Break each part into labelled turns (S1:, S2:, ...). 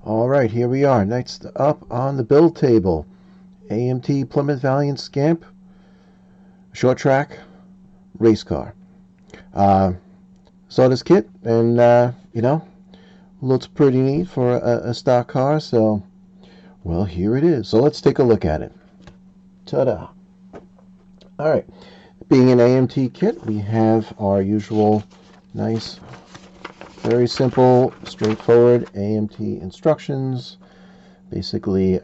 S1: Alright, here we are. Next up on the build table, AMT Plymouth Valiant Scamp, short track, race car. Saw this kit and, looks pretty neat for a stock car, so, well, here it is. So let's take a look at it. Ta-da! Alright, being an AMT kit, we have our usual nice, very simple, straightforward AMT instructions. Basically,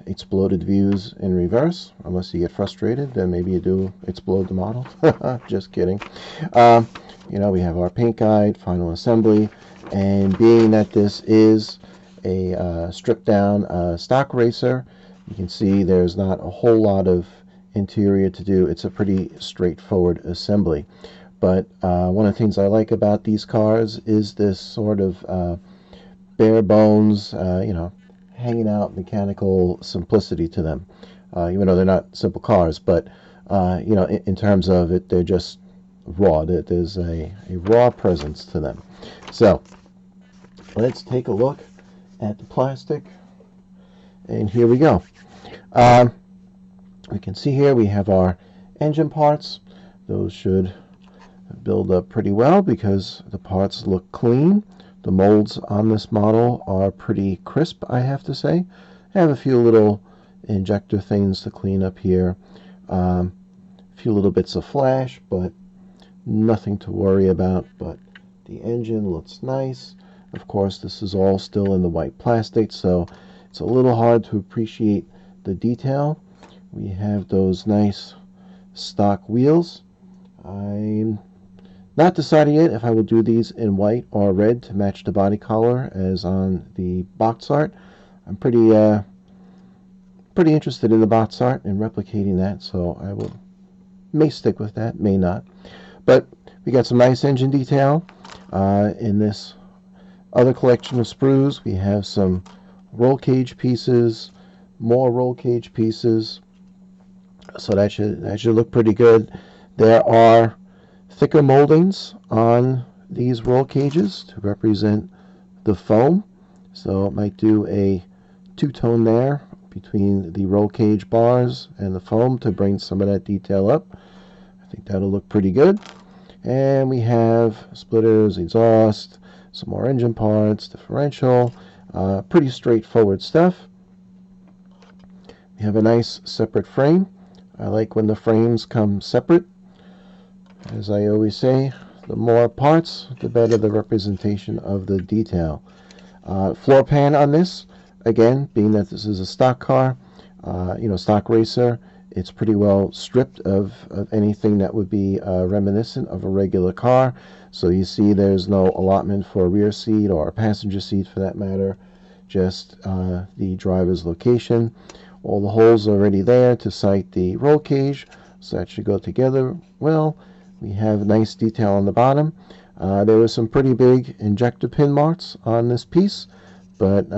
S1: exploded views in reverse. Unless you get frustrated, then maybe you do explode the model. Just kidding. We have our paint guide, final assembly, and being that this is a stripped down stock racer, you can see there's not a whole lot of interior to do. It's a pretty straightforward assembly. But one of the things I like about these cars is this sort of bare bones, hanging out mechanical simplicity to them. Even though they're not simple cars, but in terms of it, they're just raw. There's a raw presence to them. So let's take a look at the plastic, and here we go. We can see here we have our engine parts. Those should build up pretty well because the parts look clean. The molds on this model are pretty crisp, I have to say. I have a few little injector things to clean up here. A few little bits of flash, but nothing to worry about. But the engine looks nice. Of course, this is all still in the white plastic, so it's a little hard to appreciate the detail. We have those nice stock wheels. I'm not decided yet if I will do these in white or red to match the body color as on the box art. I'm pretty interested in the box art and replicating that, so I may stick with that, may not. But we got some nice engine detail. In this other collection of sprues, we have some roll cage pieces, more roll cage pieces, so that should look pretty good. There are thicker moldings on these roll cages to represent the foam, so it might do a two-tone there between the roll cage bars and the foam to bring some of that detail up. I think that'll look pretty good. And we have splitters, exhaust, some more engine parts, differential, pretty straightforward stuff. We have a nice separate frame. I like when the frames come separate. As I always say, the more parts, the better the representation of the detail. Floor pan on this, again, being that this is a stock car, stock racer, it's pretty well stripped of anything that would be reminiscent of a regular car. So you see there's no allotment for a rear seat or a passenger seat for that matter, just the driver's location. All the holes are already there to sight the roll cage, so that should go together well. We have nice detail on the bottom. There were some pretty big injector pin marks on this piece, but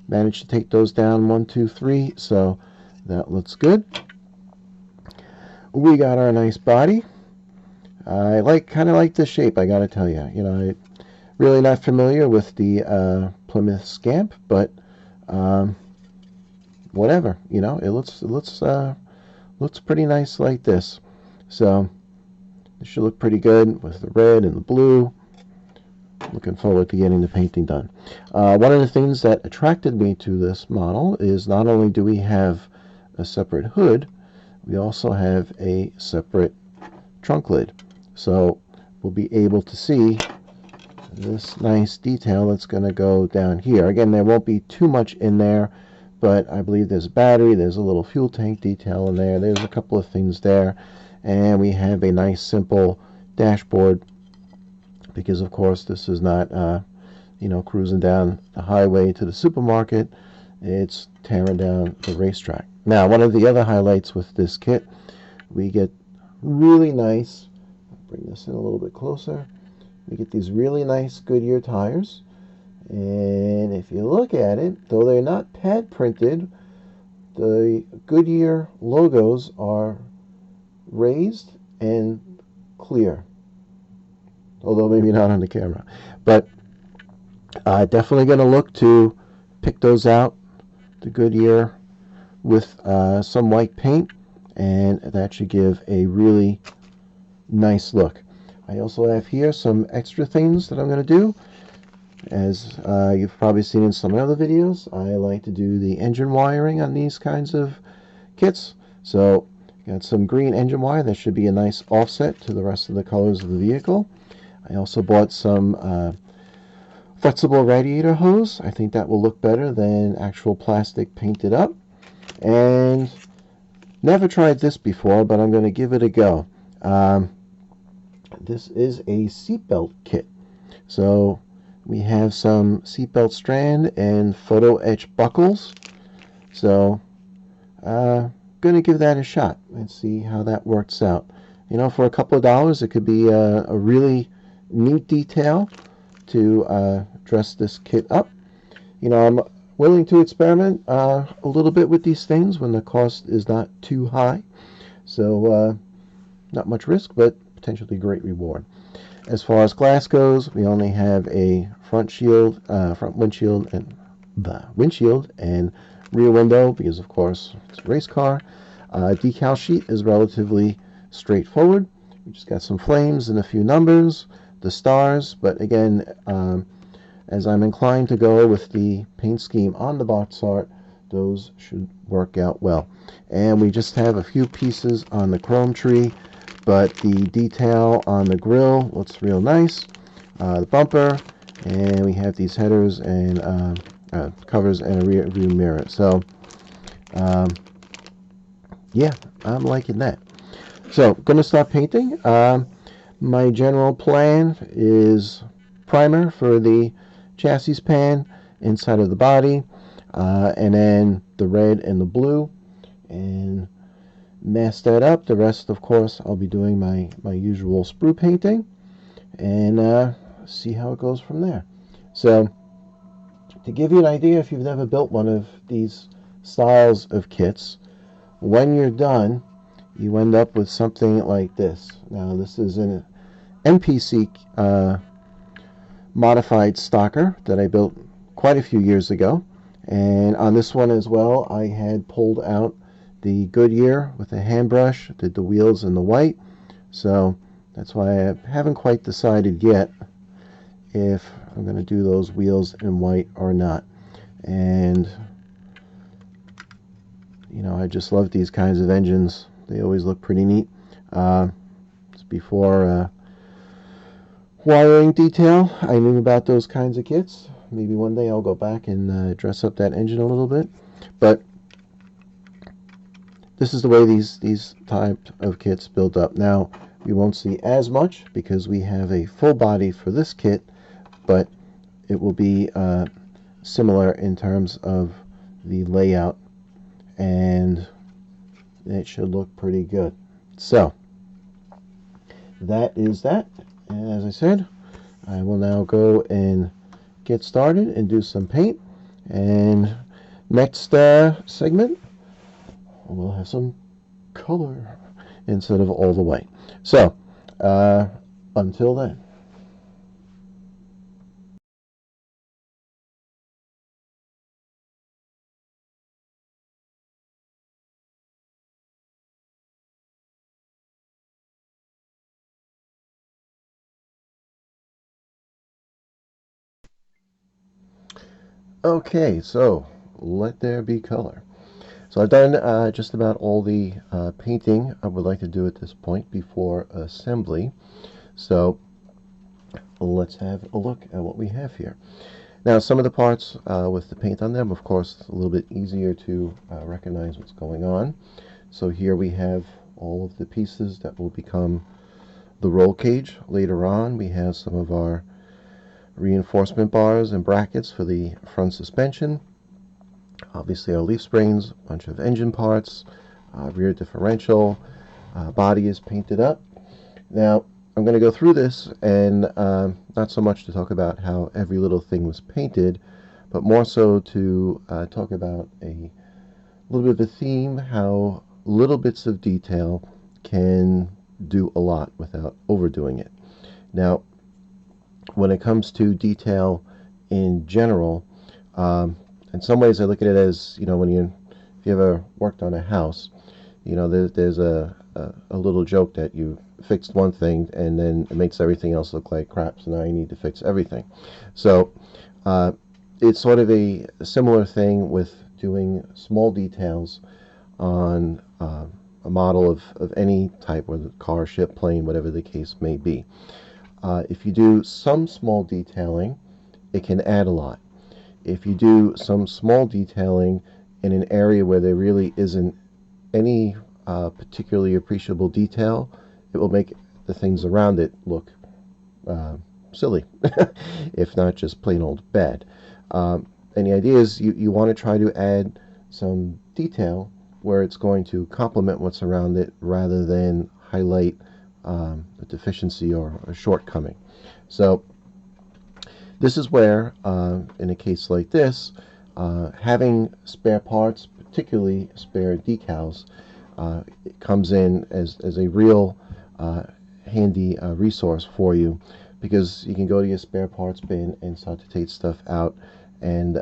S1: managed to take those down 1, 2, 3, so that looks good. We got our nice body. I kind of like the shape, I gotta tell you. I'm really not familiar with the Plymouth Scamp, but whatever. It looks pretty nice like this. So it should look pretty good with the red and the blue. Looking forward to getting the painting done. One of the things that attracted me to this model is not only do we have a separate hood, we also have a separate trunk lid. So we'll be able to see this nice detail that's going to go down here. Again, there won't be too much in there, but I believe there's a battery, there's a little fuel tank detail in there, there's a couple of things there, and we have a nice simple dashboard because of course this is not cruising down the highway to the supermarket. It's tearing down the racetrack. Now, one of the other highlights with this kit, we get really nice, bring this in a little bit closer, we get these really nice Goodyear tires. And if you look at it, though they're not pad printed, the Goodyear logos are raised and clear. Although maybe not on the camera. But definitely going to look to pick those out, the Goodyear with some white paint, and that should give a really nice look. I also have here some extra things that I'm going to do. As you've probably seen in some other videos, I like to do the engine wiring on these kinds of kits. So got some green engine wire that should be a nice offset to the rest of the colors of the vehicle. I also bought some flexible radiator hose. I think that will look better than actual plastic painted up. And never tried this before, but I'm going to give it a go. This is a seatbelt kit. So we have some seatbelt strand and photo etch buckles. So gonna give that a shot and see how that works out. You know, for a couple of dollars, it could be a really neat detail to dress this kit up. You know, I'm willing to experiment a little bit with these things when the cost is not too high. So not much risk, but potentially great reward. As far as glass goes, we only have a front windshield and rear window because, of course, it's a race car. Decal sheet is relatively straightforward. We just got some flames and a few numbers, the stars, but again, as I'm inclined to go with the paint scheme on the box art, those should work out well. And we just have a few pieces on the chrome tree, but the detail on the grill looks real nice. The bumper, and we have these headers and covers and a rear view mirror. So yeah, I'm liking that. So gonna start painting. My general plan is primer for the chassis pan, inside of the body, and then the red and the blue, and mask that up. The rest, of course, I'll be doing my usual sprue painting, and see how it goes from there. So to give you an idea, if you've never built one of these styles of kits, when you're done, you end up with something like this. Now, this is an NPC modified stocker that I built quite a few years ago, and on this one as well, I had pulled out the Goodyear with a hand brush, did the wheels in the white. So that's why I haven't quite decided yet if I'm going to do those wheels in white or not. And you know, I just love these kinds of engines. They always look pretty neat. It's before wiring detail, I knew about those kinds of kits. Maybe one day I'll go back and dress up that engine a little bit. But this is the way these type of kits build up. Now, we won't see as much because we have a full body for this kit, but it will be similar in terms of the layout, and it should look pretty good. So that is that. And as I said, I will now go and get started and do some paint, and next segment we'll have some color instead of all the white. So until then. Okay, so let there be color. So I've done just about all the painting I would like to do at this point before assembly. So let's have a look at what we have here. Now, some of the parts with the paint on them, of course, it's a little bit easier to recognize what's going on. So here we have all of the pieces that will become the roll cage later on. We have some of our reinforcement bars and brackets for the front suspension. Obviously our leaf springs, a bunch of engine parts, rear differential, body is painted up. Now I'm going to go through this and not so much to talk about how every little thing was painted, but more so to talk about a little bit of a theme, how little bits of detail can do a lot without overdoing it. Now, when it comes to detail in general, in some ways I look at it as, you know, if you ever worked on a house, you know, there's a little joke that you fixed one thing and then it makes everything else look like crap, so now you need to fix everything. So it's sort of a similar thing with doing small details on a model of any type, whether car, ship, plane, whatever the case may be. If you do some small detailing, it can add a lot. If you do some small detailing in an area where there really isn't any particularly appreciable detail, it will make the things around it look silly, if not just plain old bad. And the idea is you want to try to add some detail where it's going to complement what's around it rather than highlight a deficiency or a shortcoming. So this is where, in a case like this, having spare parts, particularly spare decals, it comes in as a real handy resource for you, because you can go to your spare parts bin and start to take stuff out and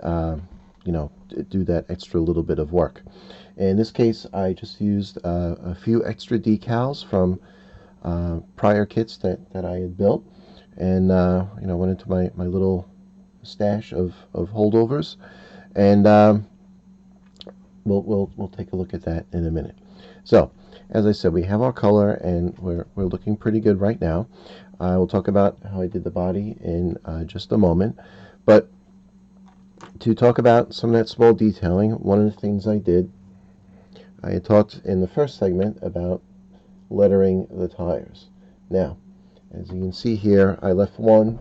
S1: you know, do that extra little bit of work. In this case, I just used a few extra decals from prior kits that I had built, and you know, went into my little stash of holdovers, and we'll take a look at that in a minute. So, as I said, we have our color, and we're looking pretty good right now. I will talk about how I did the body in just a moment, but to talk about some of that small detailing, one of the things I did, I had talked in the first segment about lettering the tires. Now, as you can see here, I left one.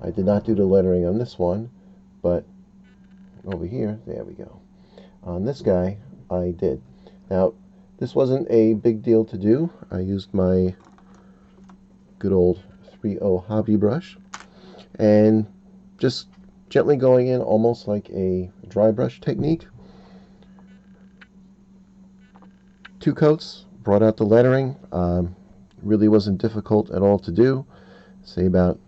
S1: I did not do the lettering on this one, but over here, there we go. On this guy, I did. Now, this wasn't a big deal to do. I used my good old 3.0 hobby brush and just gently going in, almost like a dry brush technique. 2 coats, brought out the lettering. Really wasn't difficult at all to do. Say about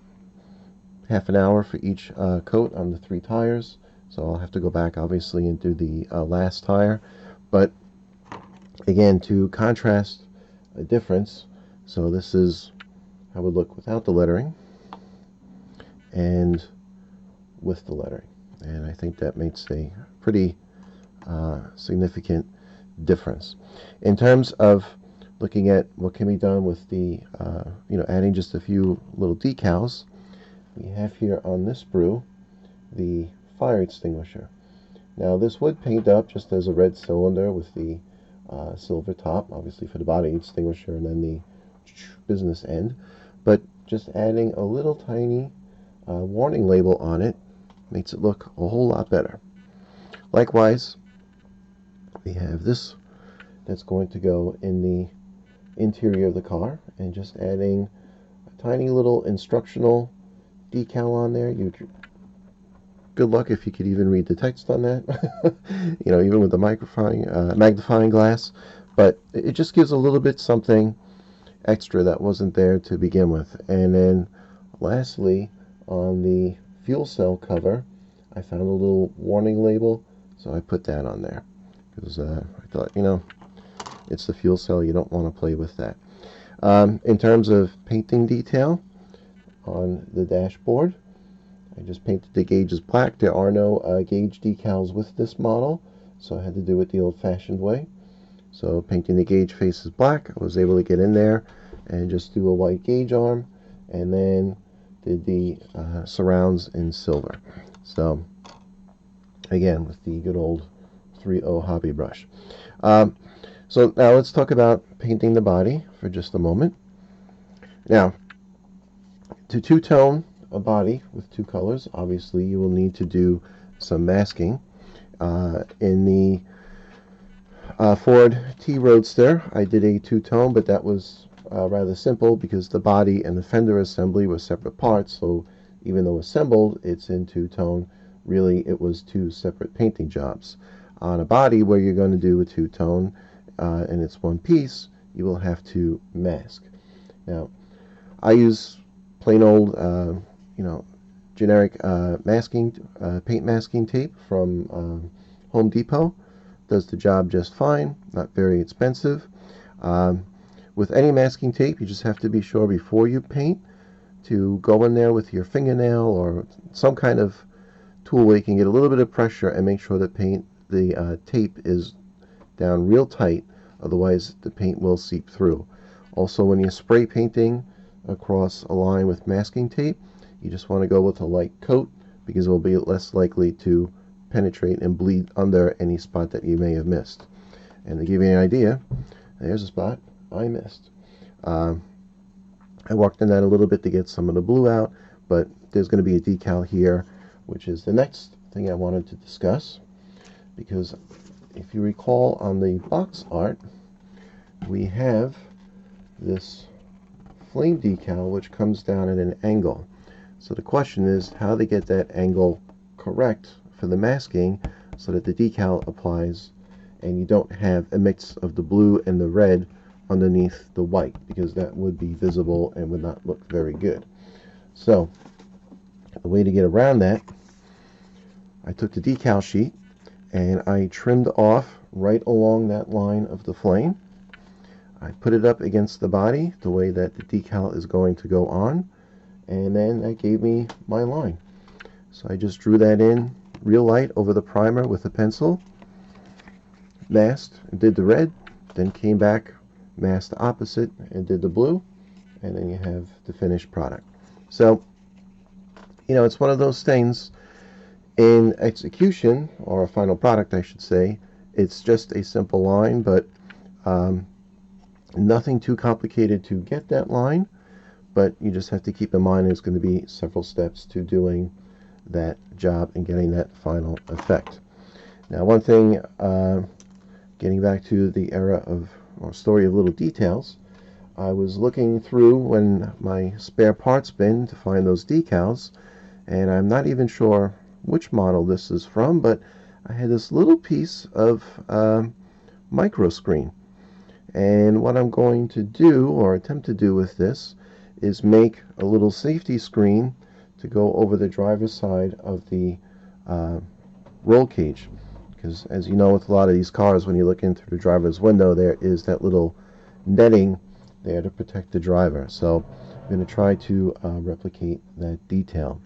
S1: half an hour for each coat on the 3 tires. So I'll have to go back, obviously, and do the last tire. But again, to contrast a difference, so this is how it would look without the lettering and with the lettering. And I think that makes a pretty significant difference. In terms of looking at what can be done with the, you know, adding just a few little decals, we have here on this sprue the fire extinguisher. Now, this would paint up just as a red cylinder with the silver top, obviously for the body extinguisher, and then the business end, but just adding a little tiny warning label on it makes it look a whole lot better. Likewise, we have this that's going to go in the interior of the car, and just adding a tiny little instructional decal on there. Good luck if you could even read the text on that, you know, even with the magnifying glass, but it just gives a little bit something extra that wasn't there to begin with. And then lastly, on the fuel cell cover, I found a little warning label, so I put that on there because I thought, you know, it's the fuel cell, you don't want to play with that. In terms of painting detail on the dashboard, I just painted the gauges black. There are no gauge decals with this model, so I had to do it the old-fashioned way. So painting the gauge faces black, I was able to get in there and just do a white gauge arm, and then did the surrounds in silver. So again, with the good old 3.0 hobby brush. So now let's talk about painting the body for just a moment. Now, to two-tone a body with 2 colors, obviously you will need to do some masking. In the Ford T Roadster, I did a 2-tone, but that was rather simple because the body and the fender assembly were separate parts, so even though assembled, it's in 2-tone. Really, it was 2 separate painting jobs. On a body where you're going to do a 2-tone and it's one piece, you will have to mask. Now, I use plain old, you know, generic paint masking tape from Home Depot. Does the job just fine, not very expensive. With any masking tape, you just have to be sure before you paint to go in there with your fingernail or some kind of tool where you can get a little bit of pressure and make sure that the tape is down real tight, otherwise the paint will seep through. Also, when you're spray painting across a line with masking tape, you just want to go with a light coat because it will be less likely to penetrate and bleed under any spot that you may have missed. And to give you an idea, there's a spot I missed. I walked in that a little bit to get some of the blue out, but there's going to be a decal here, which is the next thing I wanted to discuss, because if you recall on the box art, we have this flame decal which comes down at an angle. So the question is how to get that angle correct for the masking so that the decal applies and you don't have a mix of the blue and the red underneath the white, because that would be visible and would not look very good. So the way to get around that, I took the decal sheet and I trimmed off right along that line of the flame. I put it up against the body the way that the decal is going to go on, and then that gave me my line. So I just drew that in real light over the primer with a pencil, masked and did the red, then came back, masked the opposite and did the blue, and then you have the finished product. So, you know, it's one of those things. In execution, or a final product I should say, it's just a simple line, but nothing too complicated to get that line, but you just have to keep in mind there's going to be several steps to doing that job and getting that final effect. Now, one thing, getting back to the era of, or story of little details, I was looking through when my spare parts bin to find those decals, and I'm not even sure which model this is from, but I had this little piece of micro screen, and what I'm going to do, or attempt to do with this, is make a little safety screen to go over the driver's side of the roll cage, because as you know, with a lot of these cars, when you look in through the driver's window, there is that little netting there to protect the driver. So I'm going to try to replicate that detail.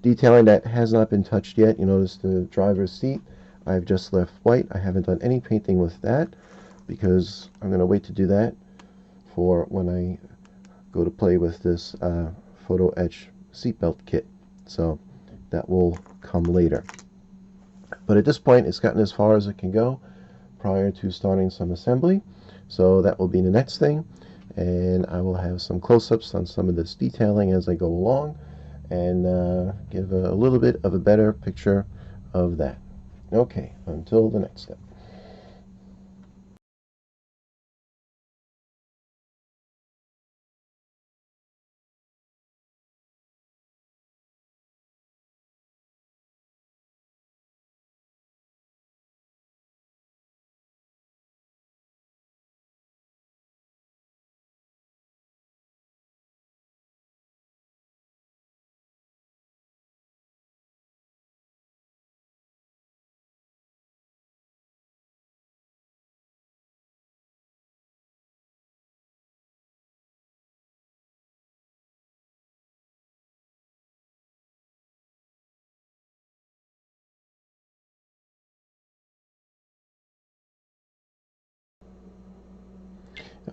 S1: Detailing that has not been touched yet. You notice the driver's seat I've just left white. I haven't done any painting with that because I'm going to wait to do that for when I go to play with this photo etch seatbelt kit. So that will come later. But at this point, it's gotten as far as it can go prior to starting some assembly. So that will be the next thing, and I will have some close-ups on some of this detailing as I go along, and give a little bit of a better picture of that. Okay, until the next step.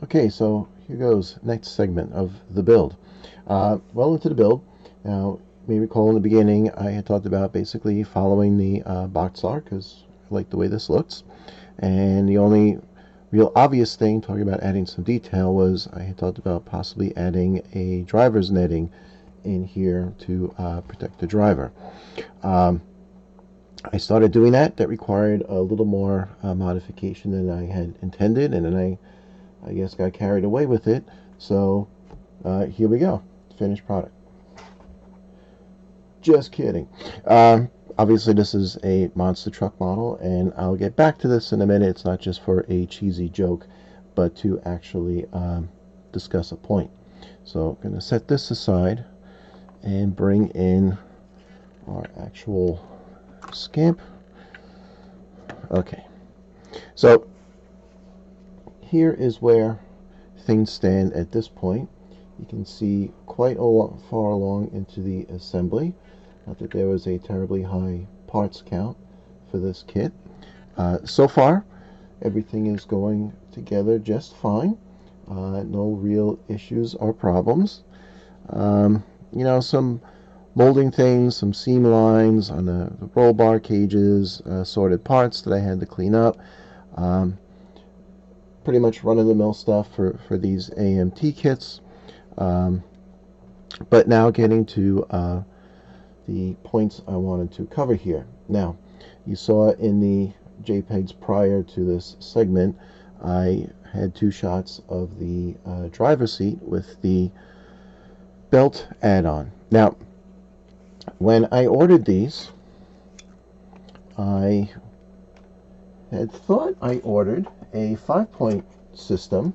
S1: Okay, so here goes next segment of the build. Well into the build. Now, you may recall in the beginning I had talked about basically following the box art because I like the way this looks. And the only real obvious thing, talking about adding some detail, was I had talked about possibly adding a driver's netting in here to protect the driver. I started doing that. That required a little more modification than I had intended, and then I guess got carried away with it. So here we go, finished product. Just kidding. Obviously this is a monster truck model, and I'll get back to this in a minute. It's not just for a cheesy joke, but to actually discuss a point. So I'm going to set this aside, and bring in our actual Scamp. Okay, so here is where things stand at this point. You can see quite a lot far along into the assembly. Not that there was a terribly high parts count for this kit. So far, everything is going together just fine. No real issues or problems. You know, some molding things, some seam lines on the roll bar cages, sorted parts that I had to clean up. Pretty much run-of-the-mill stuff for these AMT kits. But now getting to the points I wanted to cover here. Now, you saw in the JPEGs prior to this segment, I had two shots of the driver's seat with the belt add-on. Now, when I ordered these, I had thought I ordered a 5-point system,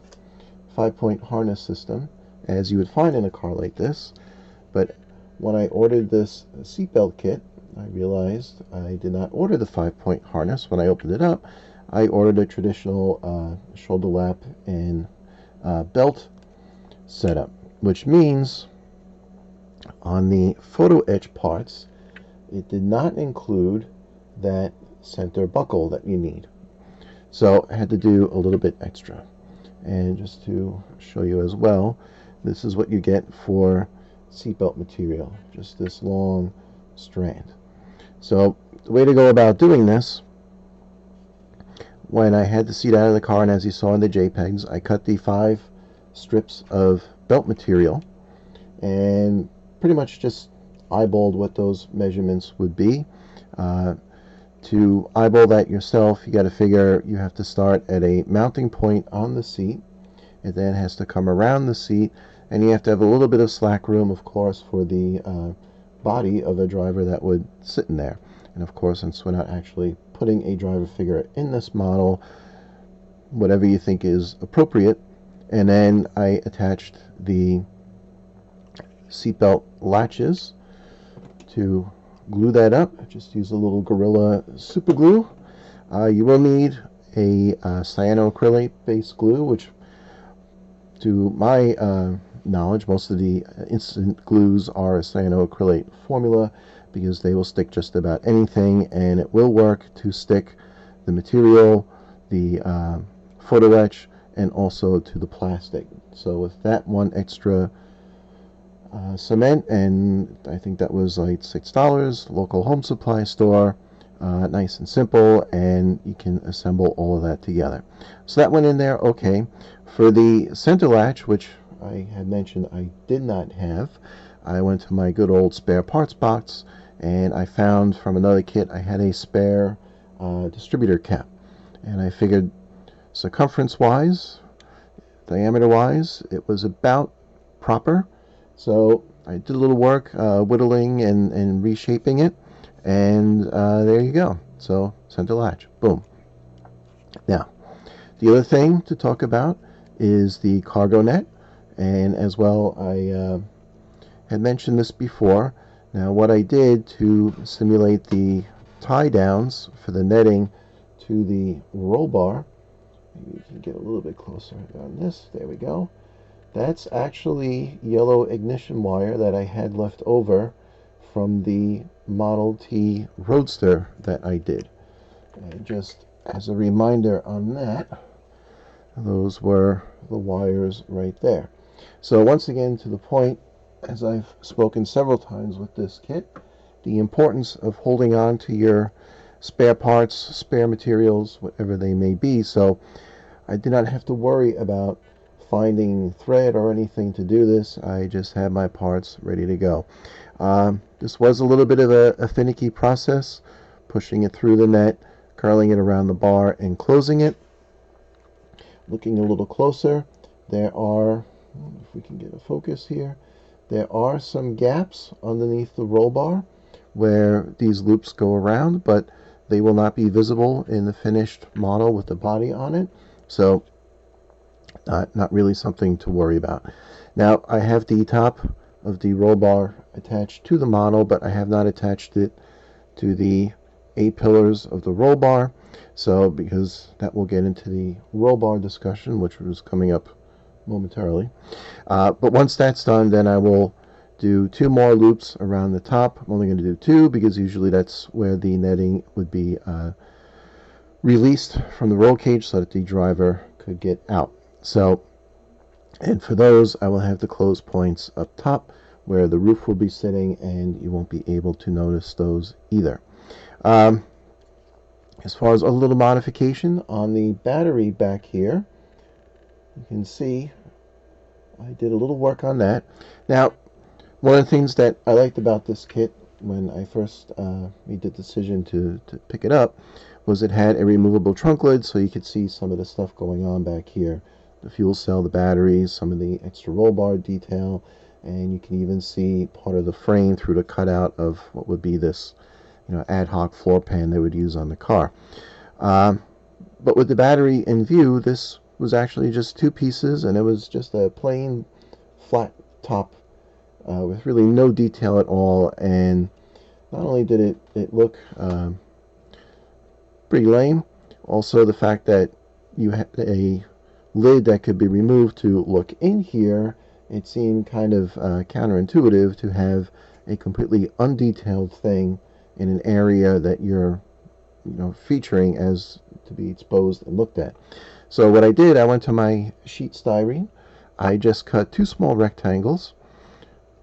S1: 5-point harness system, as you would find in a car like this. But when I ordered this seatbelt kit, I realized I did not order the 5-point harness. When I opened it up, I ordered a traditional shoulder lap and belt setup, which means on the photo etch parts, it did not include that center buckle that you need. So I had to do a little bit extra. And just to show you as well, this is what you get for seatbelt material, just this long strand. So the way to go about doing this, when I had the seat out of the car, and as you saw in the JPEGs, I cut the 5 strips of belt material and pretty much just eyeballed what those measurements would be. To eyeball that yourself, you got to figure you have to start at a mounting point on the seat. It then has to come around the seat, and you have to have a little bit of slack room, of course, for the body of a driver that would sit in there. And of course, since we're not actually putting a driver figure in this model, whatever you think is appropriate. And then I attached the seatbelt latches to glue that up. I just use a little Gorilla super glue. You will need a cyanoacrylate based glue, which to my knowledge, most of the instant glues are a cyanoacrylate formula, because they will stick just about anything, and it will work to stick the material, the photo etch, and also to the plastic. So with that one extra cement, and I think that was like $6, local home supply store, nice and simple, and you can assemble all of that together. So that went in there okay. For the center latch, which I had mentioned I did not have, I went to my good old spare parts box, and I found from another kit I had a spare distributor cap, and I figured circumference wise, diameter wise, it was about proper. So I did a little work whittling and reshaping it, and there you go. So center latch, boom. Now, the other thing to talk about is the cargo net, and as well, I had mentioned this before. Now, what I did to simulate the tie downs for the netting to the roll bar, you can get a little bit closer on this, there we go. That's actually yellow ignition wire that I had left over from the Model T Roadster that I did. And just as a reminder on that, those were the wires right there. So once again, to the point, as I've spoken several times with this kit, the importance of holding on to your spare parts, spare materials, whatever they may be. So I did not have to worry about finding thread or anything to do this. I just had my parts ready to go. This was a little bit of a finicky process, pushing it through the net, curling it around the bar, and closing it. Looking a little closer, there are, if we can get a focus here, there are some gaps underneath the roll bar where these loops go around, but they will not be visible in the finished model with the body on it. So not really something to worry about. Now, I have the top of the roll bar attached to the model, but I have not attached it to the A-pillars of the roll bar, so because that will get into the roll bar discussion, which was coming up momentarily. But once that's done, then I will do 2 more loops around the top. I'm only going to do 2 because usually that's where the netting would be released from the roll cage so that the driver could get out. So, and for those, I will have the close points up top where the roof will be sitting, and you won't be able to notice those either. As far as a little modification on the battery back here, you can see I did a little work on that. Now, one of the things that I liked about this kit when I first made the decision to pick it up was it had a removable trunk lid, so you could see some of the stuff going on back here. The fuel cell, the batteries, some of the extra roll bar detail, and you can even see part of the frame through the cutout of what would be this, ad hoc floor pan they would use on the car. But with the battery in view, this was actually just 2 pieces, and it was just a plain flat top with really no detail at all. And not only did it look pretty lame, also the fact that you had a lid that could be removed to look in here, it seemed kind of counterintuitive to have a completely undetailed thing in an area that you're featuring as to be exposed and looked at. So what I did, I went to my sheet styrene. I just cut 2 small rectangles,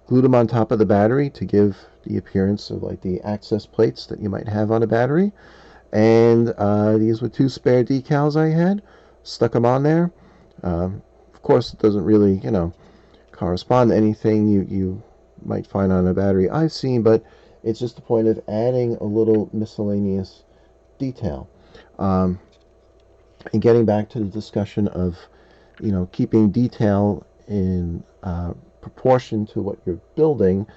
S1: glued them on top of the battery to give the appearance of like the access plates that you might have on a battery. And these were 2 spare decals I had. Stuck them on there. Of course, it doesn't really, correspond to anything you might find on a battery I've seen, but it's just the point of adding a little miscellaneous detail. And getting back to the discussion of, keeping detail in proportion to what you're building,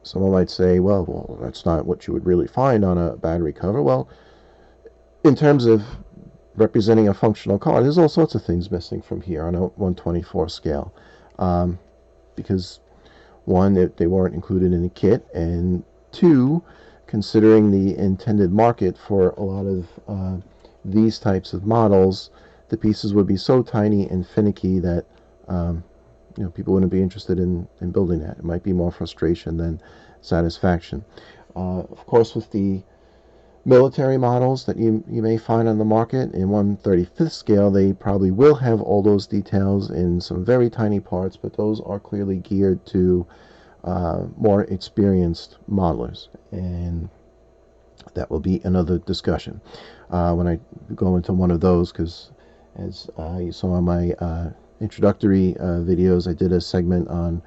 S1: someone might say, well, that's not what you would really find on a battery cover. Well, in terms of representing a functional car, there's all sorts of things missing from here on a 1/24 scale. Because, 1, they weren't included in the kit, and 2, considering the intended market for a lot of these types of models, the pieces would be so tiny and finicky that people wouldn't be interested in building that. It might be more frustration than satisfaction. Of course, with the military models that you may find on the market in 1/35 scale, they probably will have all those details in some very tiny parts, but those are clearly geared to more experienced modelers, and that will be another discussion when I go into one of those, because as you saw in my introductory videos, I did a segment on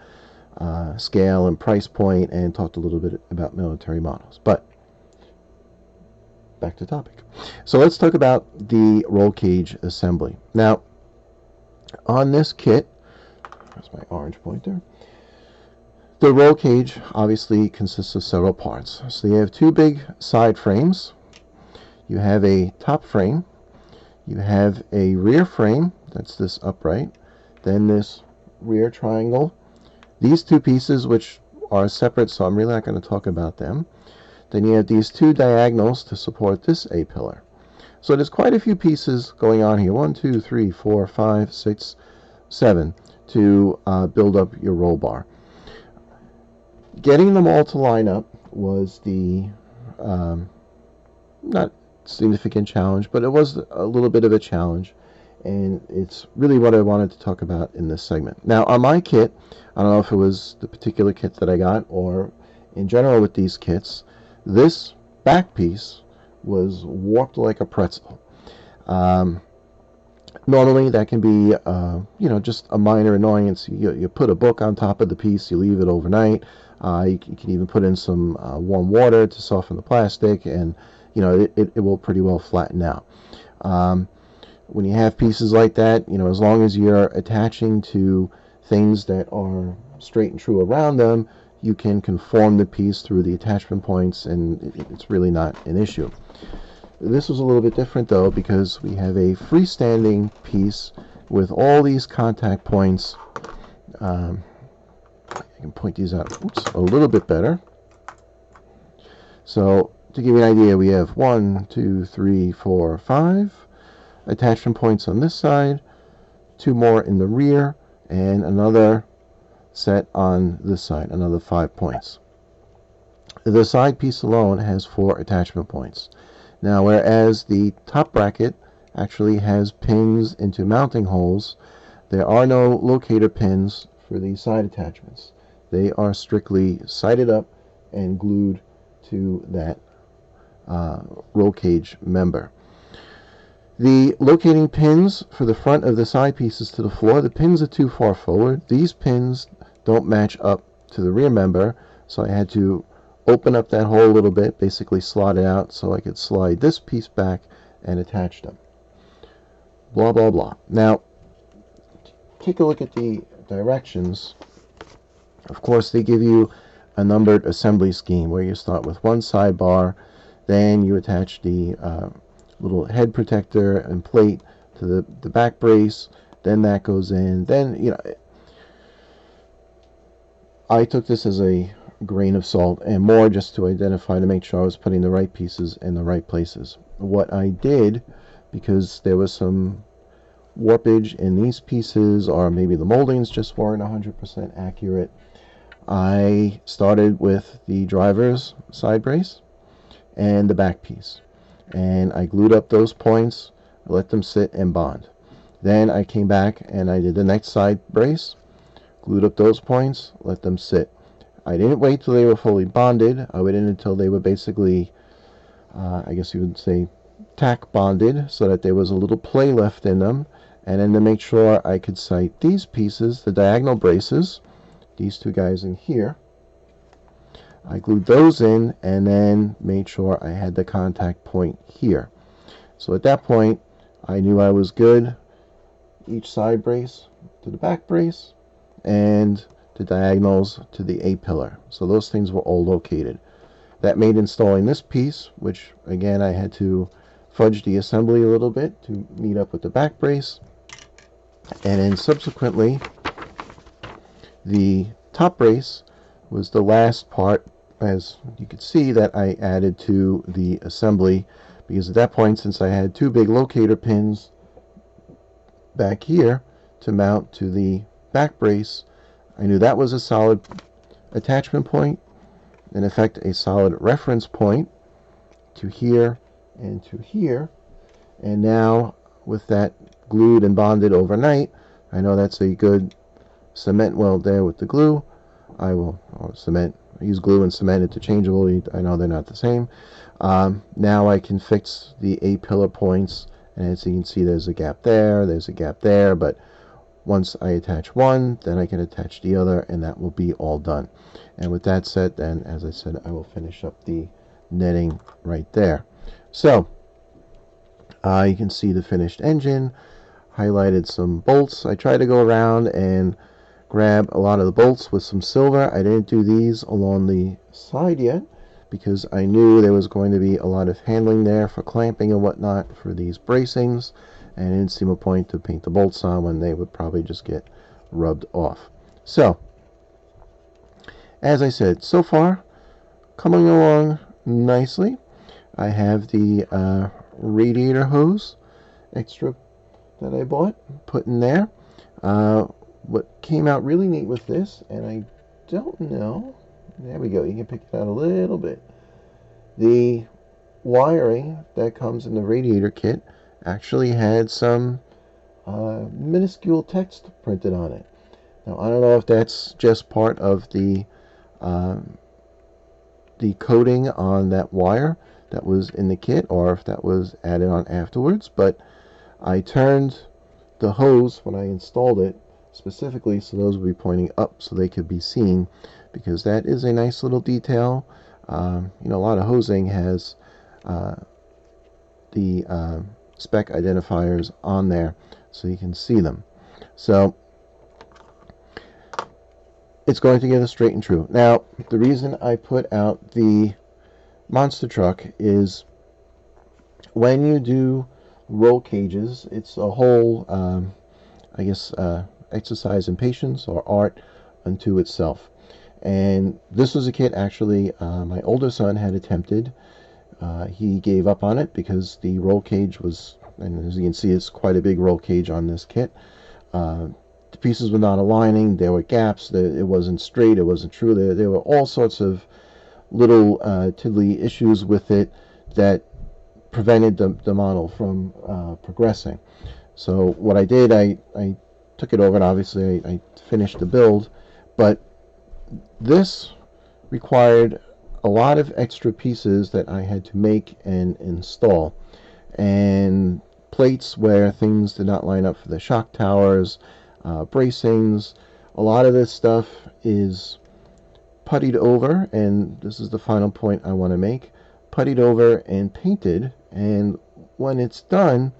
S1: scale and price point and talked a little bit about military models. But back to topic. So let's talk about the roll cage assembly. Now, on this kit, where's my orange pointer? The roll cage obviously consists of several parts. So you have 2 big side frames. You have a top frame. You have a rear frame, that's this upright. Then this rear triangle. These 2 pieces, which are separate, so I'm really not going to talk about them. Then you have these 2 diagonals to support this A-pillar. So there's quite a few pieces going on here. 1, 2, 3, 4, 5, 6, 7 to build up your roll bar. Getting them all to line up was the not significant challenge, but it was a little bit of a challenge, and it's really what I wanted to talk about in this segment. Now, on my kit, I don't know if it was the particular kit that I got or in general with these kits, this back piece was warped like a pretzel. Normally that can be just a minor annoyance. You put a book on top of the piece, you leave it overnight. You can even put in some warm water to soften the plastic, and it will pretty well flatten out. When you have pieces like that, as long as you're attaching to things that are straight and true around them, you can conform the piece through the attachment points, and it's really not an issue. This was a little bit different though, because we have a freestanding piece with all these contact points I can point these out a little bit better. So to give you an idea, we have 1, 2, 3, 4, 5 attachment points on this side, 2 more in the rear, and another set on this side, another 5 points. The side piece alone has 4 attachment points. Now, whereas the top bracket actually has pins into mounting holes, there are no locator pins for these side attachments. They are strictly sighted up and glued to that roll cage member. The locating pins for the front of the side pieces to the floor, the pins are too far forward. These pins don't match up to the rear member, so I had to open up that hole a little bit, basically slot it out so I could slide this piece back and attach them. Blah, blah, blah. Now, take a look at the directions. Of course, they give you a numbered assembly scheme where you start with one sidebar, then you attach the little head protector and plate to the back brace, then that goes in. Then, you know, I took this as a grain of salt and more just to identify, to make sure I was putting the right pieces in the right places. What I did, because there was some warpage in these pieces, or maybe the moldings just weren't 100% accurate, I started with the driver's side brace and the back piece, and I glued up those points, let them sit and bond. Then I came back and I did the next side brace, glued up those points, let them sit. I didn't wait till they were fully bonded. I waited until they were basically, I guess you would say, tack bonded, so that there was a little play left in them. And then to make sure I could sight these pieces, the diagonal braces, these two guys in here, I glued those in and then made sure I had the contact point here. So at that point, I knew I was good. Each side brace to the back brace and the diagonals to the A-pillar. So those things were all located. That made installing this piece, which again I had to fudge the assembly a little bit to meet up with the back brace. And then subsequently, the top brace was the last part, as you could see, that I added to the assembly, because at that point, since I had 2 big locator pins back here to mount to the back brace, I knew that was a solid attachment point, in effect a solid reference point to here and to here. And now with that glued and bonded overnight, I know that's a good cement weld there with the glue. I will, or cement, I use glue and cement interchangeably. I know they're not the same. Now I can fix the A-pillar points, and as you can see, there's a gap there, there's a gap there, but once I attach one, then I can attach the other, and that will be all done. And with that said, then, as I said, I will finish up the netting right there. So, you can see the finished engine, highlighted some bolts. I tried to go around and grab a lot of the bolts with some silver. I didn't do these along the side yet, because I knew there was going to be a lot of handling there for clamping and whatnot for these bracings, and it didn't seem a point to paint the bolts on when they would probably just get rubbed off. So, as I said, so far, coming along nicely. I have the radiator hose extra that I bought, put in there. What came out really neat with this, and I don't know, there we go, you can pick it out a little bit. The wiring that comes in the radiator kit actually had some minuscule text printed on it. Now, I don't know if that's just part of the coating on that wire that was in the kit, or if that was added on afterwards, but I turned the hose when I installed it specifically so those would be pointing up so they could be seen, because that is a nice little detail. You know, a lot of hosing has the spec identifiers on there so you can see them. So it's going together straight and true. Now, the reason I put out the monster truck is when you do roll cages, it's a whole I guess exercise in patience or art unto itself. And this was a kit actually my older son had attempted. He gave up on it because the roll cage was, and as you can see, it's quite a big roll cage on this kit. The pieces were not aligning. There were gaps. It wasn't straight. It wasn't true. There were all sorts of little tiddly issues with it that prevented the model from progressing. So what I did, I took it over, and obviously I finished the build, but this required a lot of extra pieces that I had to make and install, and plates where things did not line up for the shock towers, bracings. A lot of this stuff is puttied over, and this is the final point I want to make, puttied over and painted. And when it's done,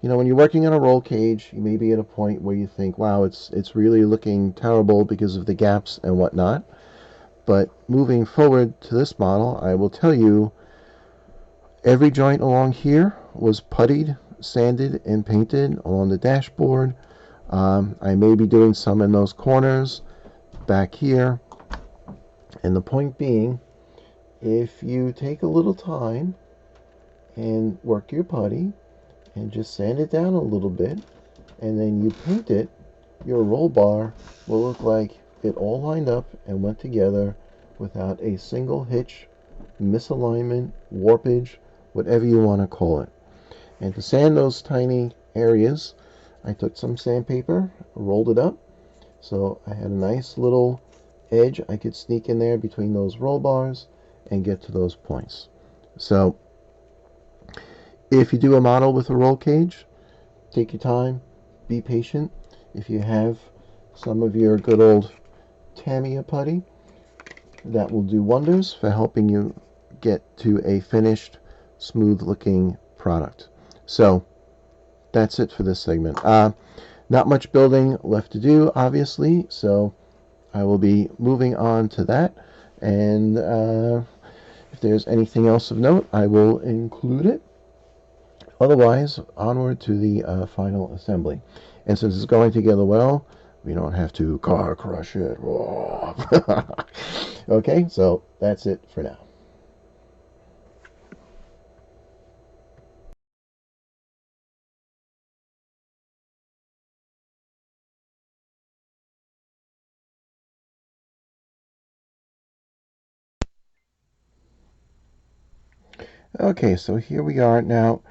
S1: you know, when you're working on a roll cage, you may be at a point where you think, wow, it's really looking terrible because of the gaps and whatnot. But moving forward to this model, I will tell you, every joint along here was puttied, sanded, and painted along the dashboard. I may be doing some in those corners back here. And the point being, if you take a little time and work your putty and just sand it down a little bit, and then you paint it, your roll bar will look like it all lined up and went together without a single hitch, misalignment, warpage, whatever you want to call it. And to sand those tiny areas, I took some sandpaper, rolled it up, so I had a nice little edge I could sneak in there between those roll bars and get to those points. So if you do a model with a roll cage, take your time, be patient. If you have some of your good old Tamiya putty, that will do wonders for helping you get to a finished, smooth looking product. So that's it for this segment. Not much building left to do, obviously, so I will be moving on to that, and if there's anything else of note, I will include it. Otherwise, onward to the final assembly. And since it's going together well, we don't have to car crush it. Okay, so that's it for now. Okay, so here we are now.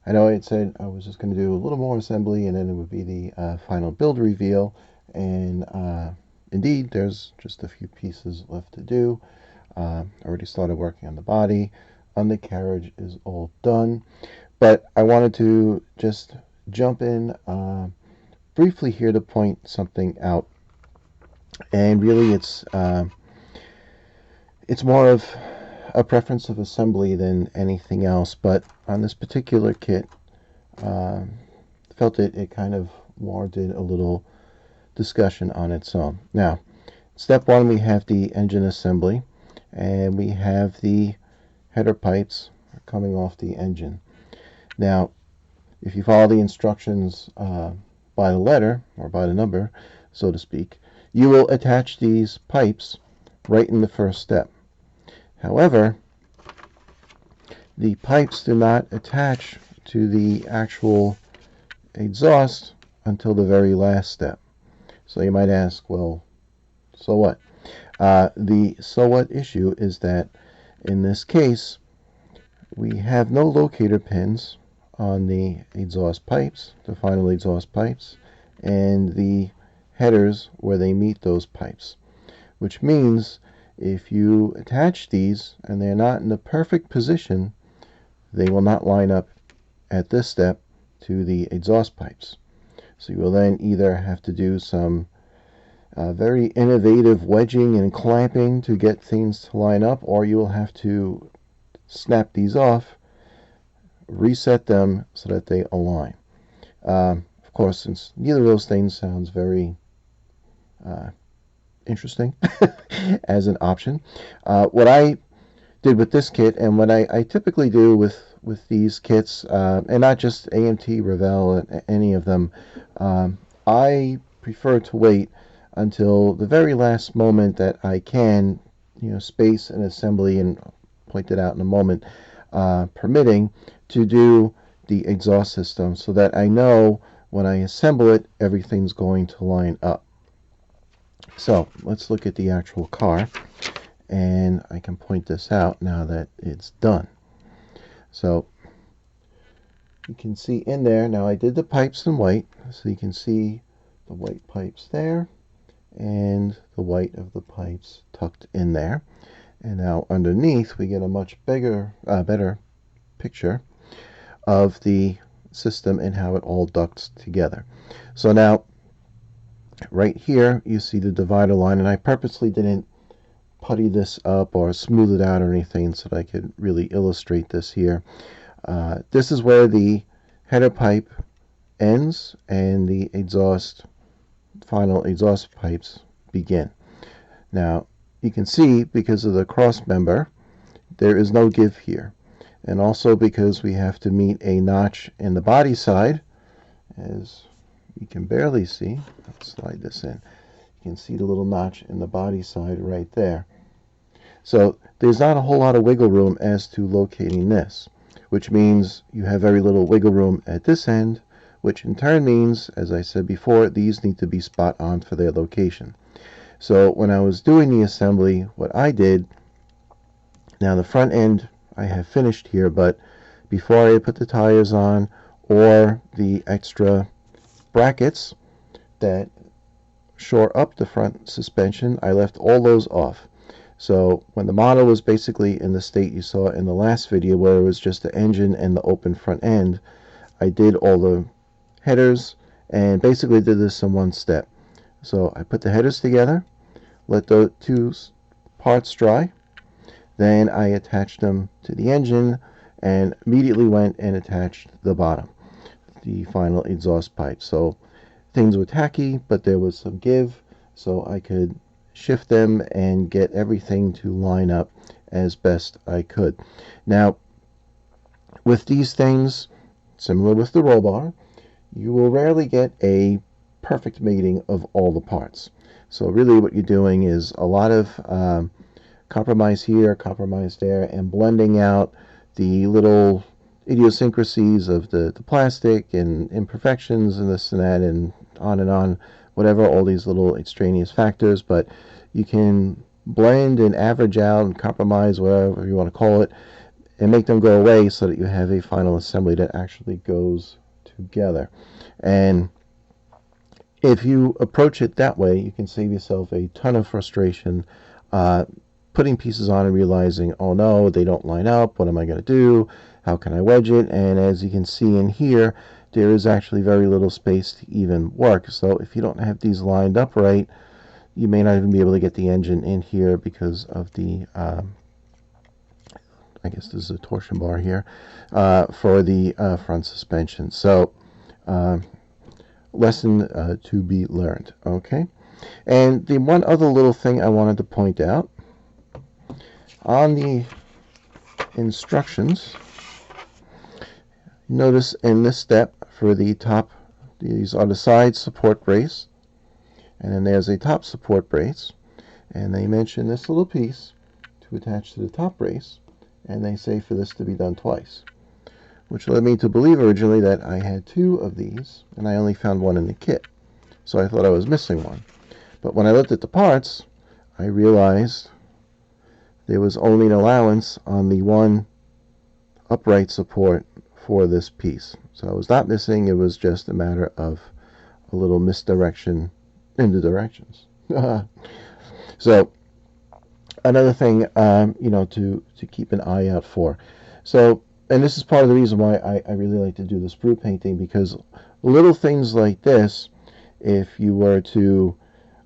S1: I know I said I was just going to do a little more assembly and then it would be the final build reveal, and indeed there's just a few pieces left to do. Already started working on the body. Undercarriage is all done, but I wanted to just jump in briefly here to point something out, and really it's more of a preference of assembly than anything else, but on this particular kit, felt it kind of warranted a little discussion on its own. Now, step one, we have the engine assembly, and we have the header pipes coming off the engine. Now, if you follow the instructions by the letter, or by the number, so to speak, you will attach these pipes right in the first step. However, the pipes do not attach to the actual exhaust until the very last step. So you might ask, well, so what? The so what issue is that in this case, we have no locator pins on the exhaust pipes, the final exhaust pipes, and the headers where they meet those pipes, which means if you attach these and they're not in the perfect position, they will not line up at this step to the exhaust pipes. So you will then either have to do some very innovative wedging and clamping to get things to line up, or you will have to snap these off, reset them so that they align. Of course, since neither of those things sounds very interesting as an option, what I did with this kit, and what I typically do with these kits, and not just AMT, Revell, any of them, I prefer to wait until the very last moment that I can, space and assembly, and point it out in a moment, permitting, to do the exhaust system so that I know when I assemble it, everything's going to line up. So let's look at the actual car, and I can point this out now that it's done. So you can see in there, now I did the pipes in white, so you can see the white pipes there and the white of the pipes tucked in there. And now underneath we get a much better picture of the system and how it all ducts together. So now right here you see the divider line, and I purposely didn't putty this up or smooth it out or anything so that I could really illustrate this here. This is where the header pipe ends and the final exhaust pipes begin. Now you can see, because of the cross member, there is no give here, and also because we have to meet a notch in the body side, as you can barely see. Let's slide this in. You can see the little notch in the body side right there. So there's not a whole lot of wiggle room as to locating this, which means you have very little wiggle room at this end, which in turn means, as I said before, these need to be spot on for their location. So when I was doing the assembly, what I did, now the front end I have finished here, but before I put the tires on or the extra brackets that shore up the front suspension, I left all those off. So when the model was basically in the state you saw in the last video, where it was just the engine and the open front end, I did all the headers and basically did this in one step. So I put the headers together, let the two parts dry, then I attached them to the engine and immediately went and attached the bottom, the final exhaust pipe. So things were tacky, but there was some give, so I could shift them and get everything to line up as best I could. Now with these things, similar with the roll bar, you will rarely get a perfect mating of all the parts. So really what you're doing is a lot of compromise here, compromise there, and blending out the little idiosyncrasies of the plastic and imperfections and this and that and on, whatever, all these little extraneous factors. But you can blend and average out and compromise, whatever you want to call it, and make them go away so that you have a final assembly that actually goes together. And if you approach it that way, you can save yourself a ton of frustration putting pieces on and realizing, oh no, they don't line up, what am I going to do, how can I wedge it? And as you can see in here, there is actually very little space to even work. So if you don't have these lined up right, you may not even be able to get the engine in here because of the I guess this is a torsion bar here for the front suspension. So lesson to be learned. Okay, and the one other little thing I wanted to point out, on the instructions, notice in this step for the top, these are the side support brace, and then there's a top support brace, and they mention this little piece to attach to the top brace, and they say for this to be done twice, which led me to believe originally that I had two of these and I only found one in the kit, so I thought I was missing one. But when I looked at the parts, I realized there was only an allowance on the one upright support for this piece. So I was not missing, it was just a matter of a little misdirection in the directions. So another thing, to keep an eye out for. So, and this is part of the reason why I really like to do this sprue painting, because little things like this, if you were to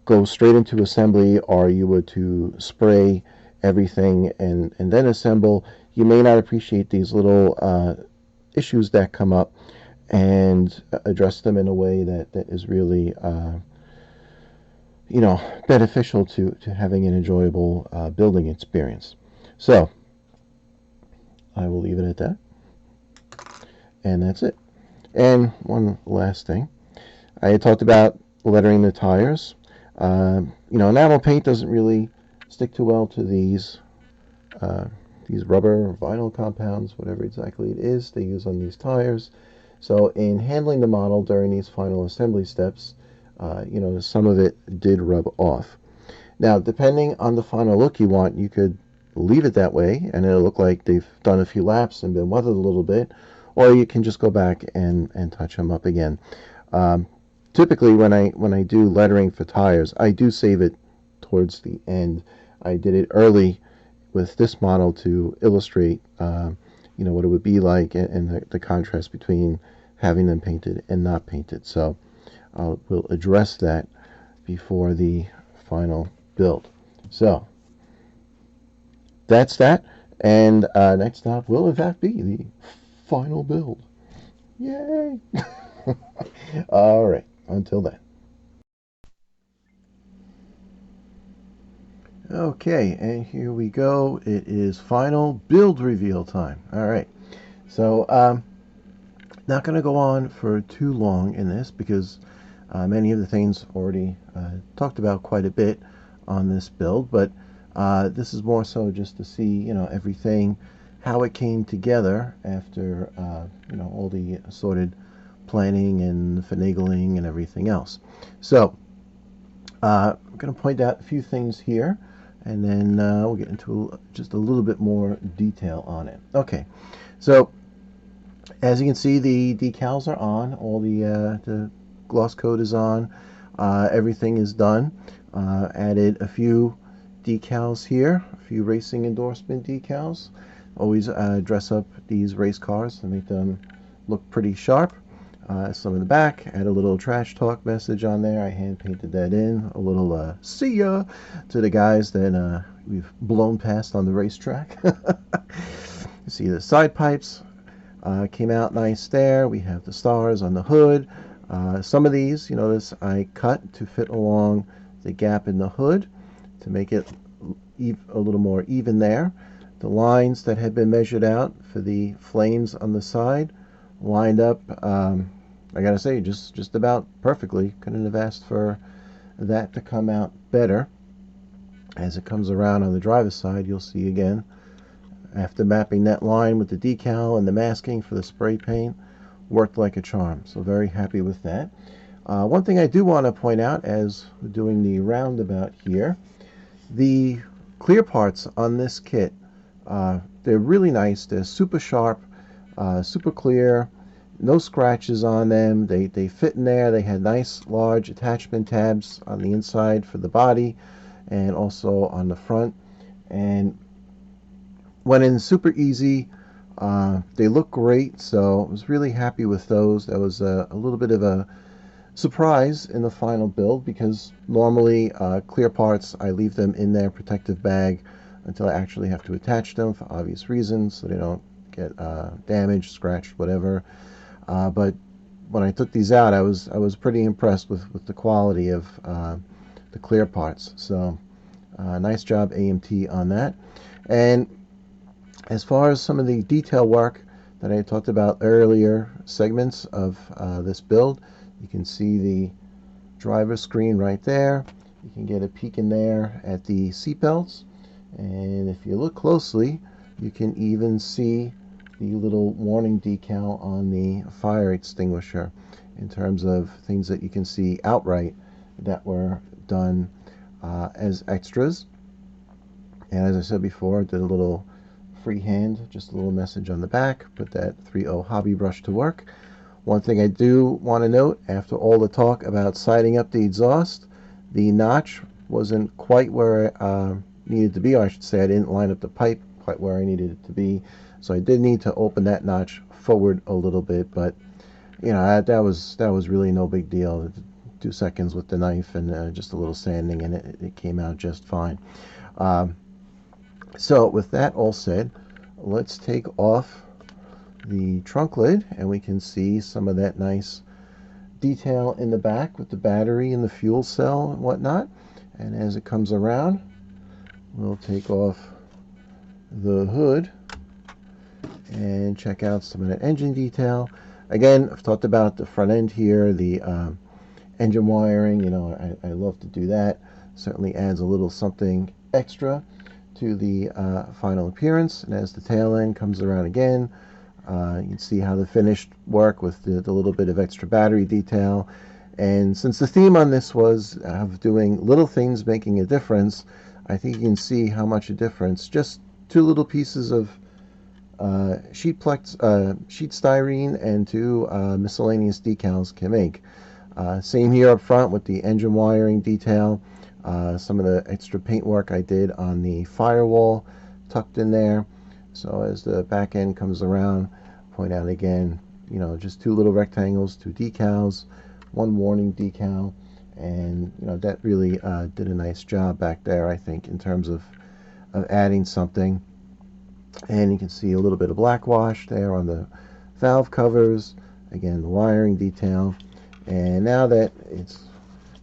S1: go straight into assembly or you were to spray everything and then assemble, you may not appreciate these little issues that come up and address them in a way that is really beneficial to having an enjoyable building experience. So I will leave it at that, and that's it. And one last thing, I had talked about lettering the tires. Enamel paint doesn't really stick too well to these rubber or vinyl compounds, whatever exactly it is they use on these tires. So in handling the model during these final assembly steps, some of it did rub off. Now, depending on the final look you want, you could leave it that way and it'll look like they've done a few laps and been weathered a little bit, or you can just go back and touch them up again. Typically, when I do lettering for tires, I do save it towards the end. I did it early with this model to illustrate, what it would be like and the contrast between having them painted and not painted. So we'll address that before the final build. So that's that. And next up will in fact be the final build. Yay! All right. Until then. Okay, and here we go. It is final build reveal time. All right. So, not going to go on for too long in this because many of the things already talked about quite a bit on this build, but this is more so just to see, everything, how it came together after, all the assorted planning and finagling and everything else. So, I'm going to point out a few things here, and then we'll get into just a little bit more detail on it. Okay, so as you can see, the decals are on. All the gloss coat is on. Everything is done. Added a few decals here, a few racing endorsement decals. Always dress up these race cars to make them look pretty sharp. Some in the back, add a little trash talk message on there. I hand painted that in. A little see ya to the guys that we've blown past on the racetrack. You see the side pipes came out nice there. We have the stars on the hood. Some of these, you notice I cut to fit along the gap in the hood to make it a little more even there. The lines that had been measured out for the flames on the side lined up, I gotta say, just about perfectly. Couldn't have asked for that to come out better. As it comes around on the driver's side, you'll see again, after mapping that line with the decal and the masking for the spray paint, worked like a charm. So very happy with that. One thing I do want to point out as we're doing the roundabout here, the clear parts on this kit, they're really nice. They're super sharp, super clear, no scratches on them. They fit in there. They had nice large attachment tabs on the inside for the body and also on the front, and went in super easy. They look great, so I was really happy with those. That was a little bit of a surprise in the final build because normally clear parts, I leave them in their protective bag until I actually have to attach them for obvious reasons so they don't get damaged, scratched, whatever. But when I took these out, I was pretty impressed with the quality of the clear parts. So nice job, AMT, on that. And as far as some of the detail work that I talked about earlier, segments of this build, you can see the driver screen right there. You can get a peek in there at the seatbelts, and if you look closely, you can even see the little warning decal on the fire extinguisher in terms of things that you can see outright that were done as extras. And as I said before, I did a little freehand, just a little message on the back, put that 3.0 hobby brush to work. One thing I do want to note, after all the talk about siding up the exhaust, the notch wasn't quite where it needed to be, or I should say I didn't line up the pipe quite where I needed it to be. So I did need to open that notch forward a little bit, but that was really no big deal. 2 seconds with the knife and just a little sanding, and it came out just fine. So with that all said, let's take off the trunk lid and we can see some of that nice detail in the back with the battery and the fuel cell and whatnot. And as it comes around, we'll take off the hood and check out some of that engine detail. Again, I've talked about the front end here, the engine wiring. You know, I love to do that. Certainly adds a little something extra to the final appearance. And as the tail end comes around again, you can see how the finished work with the little bit of extra battery detail. And since the theme on this was of doing little things making a difference, I think you can see how much a difference just two little pieces of sheet styrene and two miscellaneous decals can make. Same here up front with the engine wiring detail. Some of the extra paint work I did on the firewall tucked in there. So as the back end comes around, point out again, you know, just two little rectangles, two decals, one warning decal, and you know that really did a nice job back there, I think, in terms of adding something. And you can see a little bit of black wash there on the valve covers, again the wiring detail. And now that it's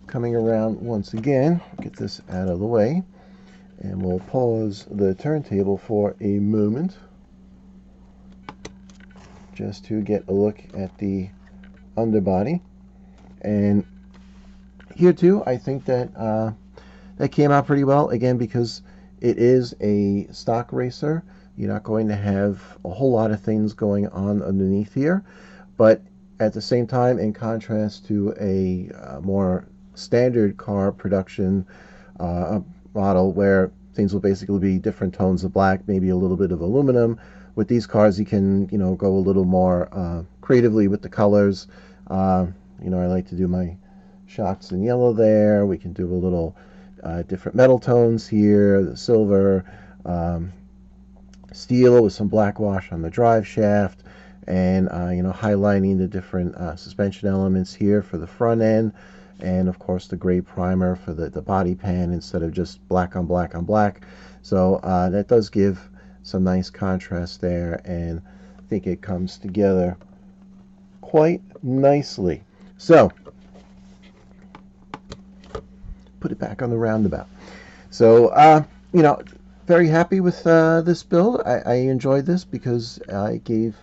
S1: coming around once again, get this out of the way, and we'll pause the turntable for a moment just to get a look at the underbody. And here too, I think that that came out pretty well, again because it is a stock racer. You're not going to have a whole lot of things going on underneath here, but at the same time, in contrast to a more standard car production model where things will basically be different tones of black, maybe a little bit of aluminum, with these cars you can, you know, go a little more creatively with the colors. You know, I like to do my shocks in yellow there. We can do a little different metal tones here, the silver, steel with some black wash on the drive shaft, and you know, highlighting the different suspension elements here for the front end, and of course the gray primer for the body pan instead of just black on black on black. So that does give some nice contrast there, and I think it comes together quite nicely. So put it back on the roundabout. So you know, very happy with this build. I enjoyed this because I gave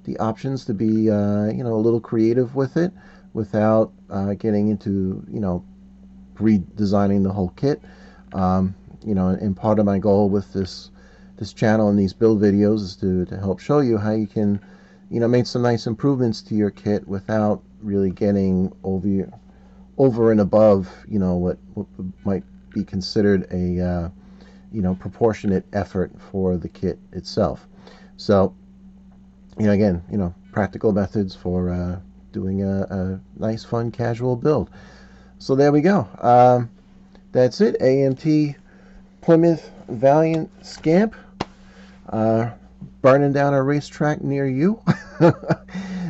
S1: the options to be you know, a little creative with it without getting into, you know, redesigning the whole kit. You know, and part of my goal with this channel and these build videos is to help show you how you can, you know, make some nice improvements to your kit without really getting over and above, you know, what might be considered a you know, proportionate effort for the kit itself. So, you know, again, you know, practical methods for doing a nice, fun, casual build. So there we go. That's it. AMT Plymouth Valiant Scamp, burning down a racetrack near you.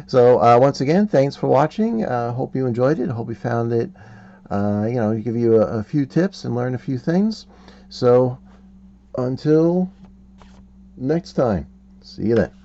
S1: So once again, thanks for watching. Hope you enjoyed it. Hope you found it, you know, give you a few tips and learn a few things. So until next time, see you then.